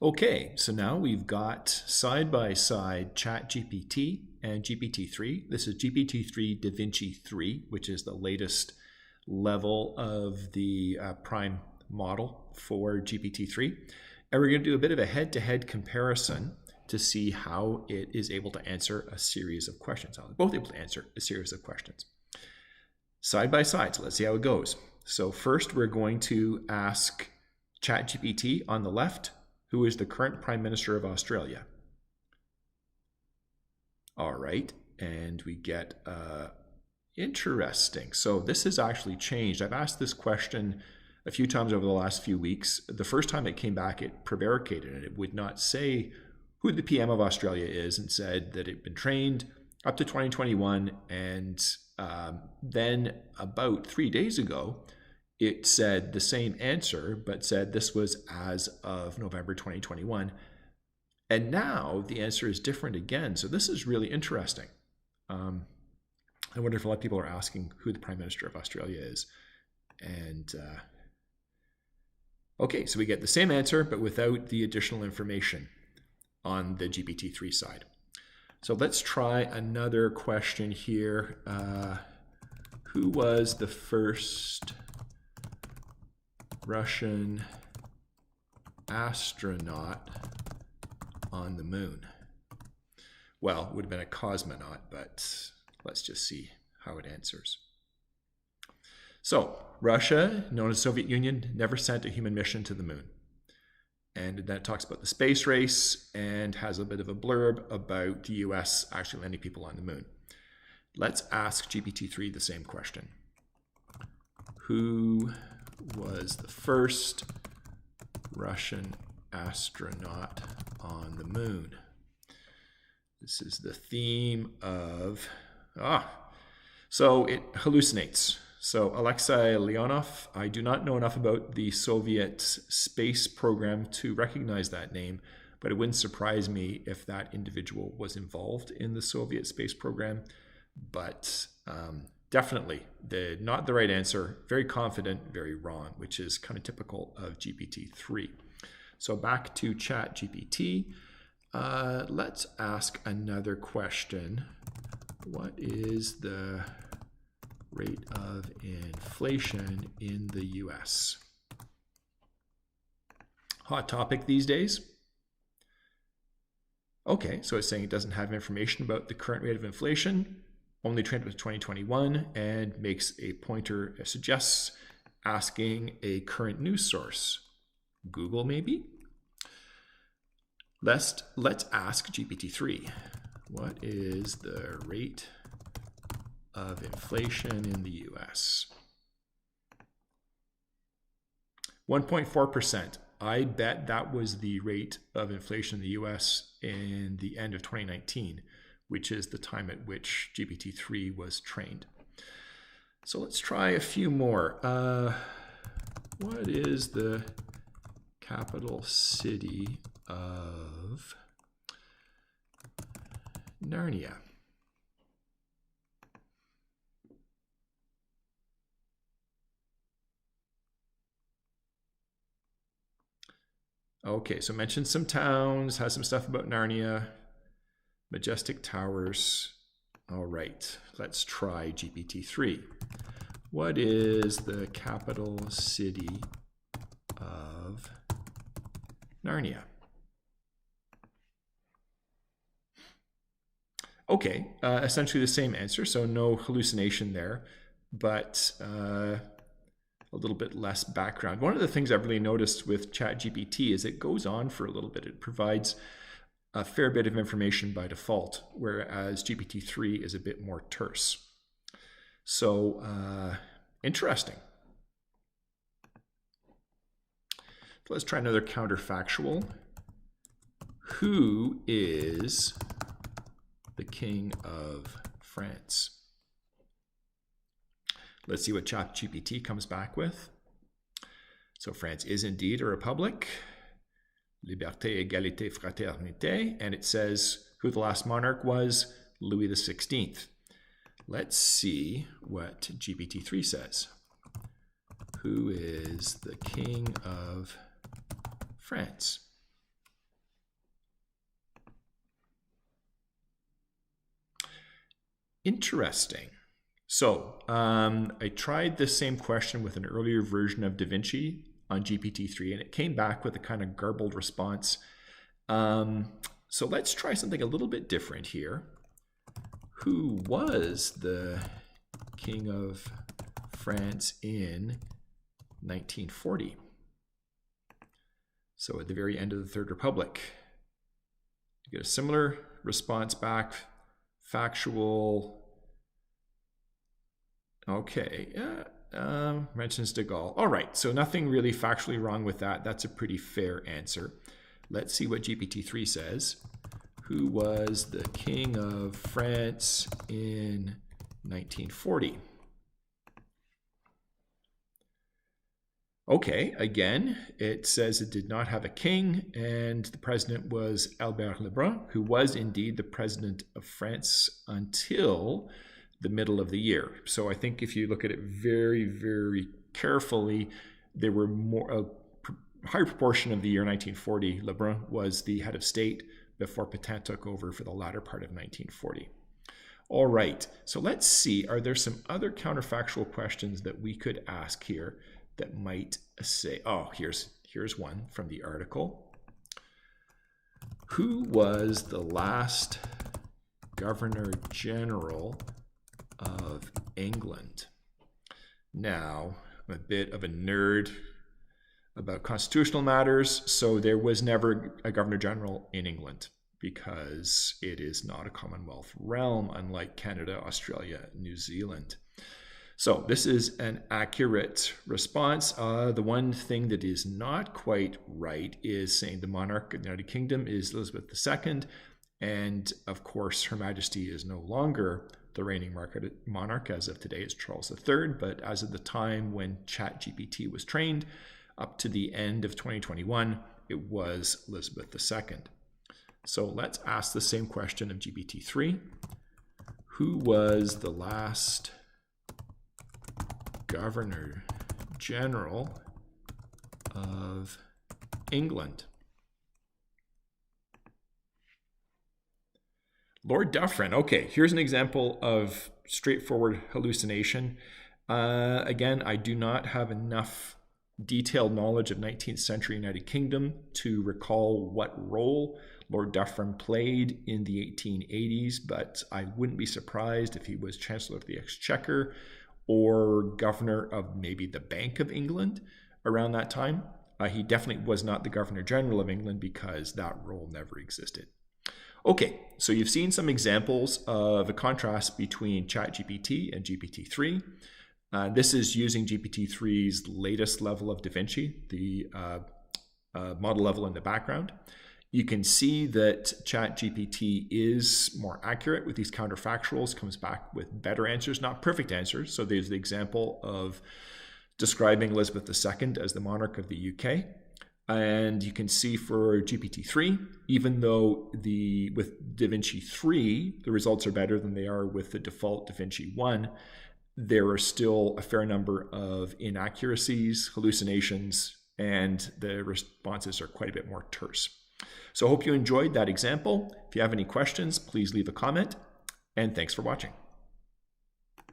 Okay, so now we've got side-by-side ChatGPT and GPT-3. This is GPT-3 DaVinci 3, which is the latest level of the prime model for GPT-3. And we're going to do a bit of a head-to-head comparison to see how it is able to answer a series of questions. How they're both able to answer a series of questions. Side by side, so let's see how it goes. So first we're going to ask ChatGPT on the left, who is the current Prime Minister of Australia. All right, and we get interesting. So this has actually changed. I've asked this question a few times over the last few weeks. The first time it came back, it prevaricated and it would not say who the PM of Australia is and said that it had been trained up to 2021. And then about 3 days ago, it said the same answer, but said this was as of November 2021. And now the answer is different again. So this is really interesting. I wonder if a lot of people are asking who the Prime Minister of Australia is. And okay, so we get the same answer, but without the additional information on the GPT-3 side. So let's try another question here. Who was the first Russian astronaut on the moon? Well, it would have been a cosmonaut, but let's just see how it answers. So, Russia, known as Soviet Union, never sent a human mission to the moon. And then it talks about the space race and has a bit of a blurb about the US actually landing people on the moon. Let's ask GPT-3 the same question. Who was the first Russian astronaut on the moon? This is the theme of, so it hallucinates. So Alexei Leonov, I do not know enough about the Soviet space program to recognize that name, but it wouldn't surprise me if that individual was involved in the Soviet space program. But definitely not the right answer, very confident, very wrong, which is kind of typical of GPT-3. So back to ChatGPT. Let's ask another question. What is the rate of inflation in the US? Hot topic these days. Okay, so it's saying it doesn't have information about the current rate of inflation, only trained with 2021, and makes a pointer, suggests asking a current news source. Google, maybe? Let's ask GPT-3. What is the rate of inflation in the US? 1.4%. I bet that was the rate of inflation in the US in the end of 2019, which is the time at which GPT-3 was trained. So let's try a few more. What is the capital city of Narnia? Okay, so mention some towns, has some stuff about Narnia, majestic towers. All right, let's try GPT-3. What is the capital city of Narnia? Okay, essentially the same answer, so no hallucination there, but a little bit less background. One of the things I've really noticed with ChatGPT is it goes on for a little bit. It provides a fair bit of information by default, whereas GPT-3 is a bit more terse. So interesting. So let's try another counterfactual. Who is the King of France? Let's see what ChatGPT comes back with. So France is indeed a republic. Liberté, égalité, fraternité. And it says who the last monarch was, Louis XVI. Let's see what GPT-3 says. Who is the King of France? Interesting. So I tried this same question with an earlier version of DaVinci on GPT-3, and it came back with a kind of garbled response. So let's try something a little bit different here. Who was the King of France in 1940? So at the very end of the Third Republic. You get a similar response back, factual. Okay, mentions de Gaulle. All right, so nothing really factually wrong with that. That's a pretty fair answer. Let's see what GPT-3 says. Who was the King of France in 1940? Okay, again, it says it did not have a king, and the president was Albert Lebrun, who was indeed the president of France until the middle of the year. So I think if you look at it very, very carefully, there were a higher proportion of the year 1940. Lebrun was the head of state before Pétain took over for the latter part of 1940. All right, so let's see, are there some other counterfactual questions that we could ask here that might say, oh, here's one from the article. Who was the last Governor General of England? Now, I'm a bit of a nerd about constitutional matters, so there was never a Governor General in England because it is not a Commonwealth realm, unlike Canada, Australia, New Zealand. So this is an accurate response. The one thing that is not quite right is saying the monarch of the United Kingdom is Elizabeth II, and of course Her Majesty is no longer the reigning monarch as of today. It's Charles III, but as of the time when ChatGPT was trained, up to the end of 2021, it was Elizabeth II. So let's ask the same question of GPT-3. Who was the last Governor General of England? Lord Dufferin. Okay, here's an example of straightforward hallucination. Again, I do not have enough detailed knowledge of 19th century United Kingdom to recall what role Lord Dufferin played in the 1880s, but I wouldn't be surprised if he was Chancellor of the Exchequer or governor of maybe the Bank of England around that time. He definitely was not the Governor General of England because that role never existed. Okay, so you've seen some examples of a contrast between ChatGPT and GPT-3. This is using GPT-3's latest level of DaVinci, the model level in the background. You can see that ChatGPT is more accurate with these counterfactuals, comes back with better answers, not perfect answers. So there's the example of describing Elizabeth II as the monarch of the UK. And you can see for GPT-3, even though with DaVinci 3, the results are better than they are with the default DaVinci 1, there are still a fair number of inaccuracies, hallucinations, and the responses are quite a bit more terse. So I hope you enjoyed that example. If you have any questions, please leave a comment, and thanks for watching.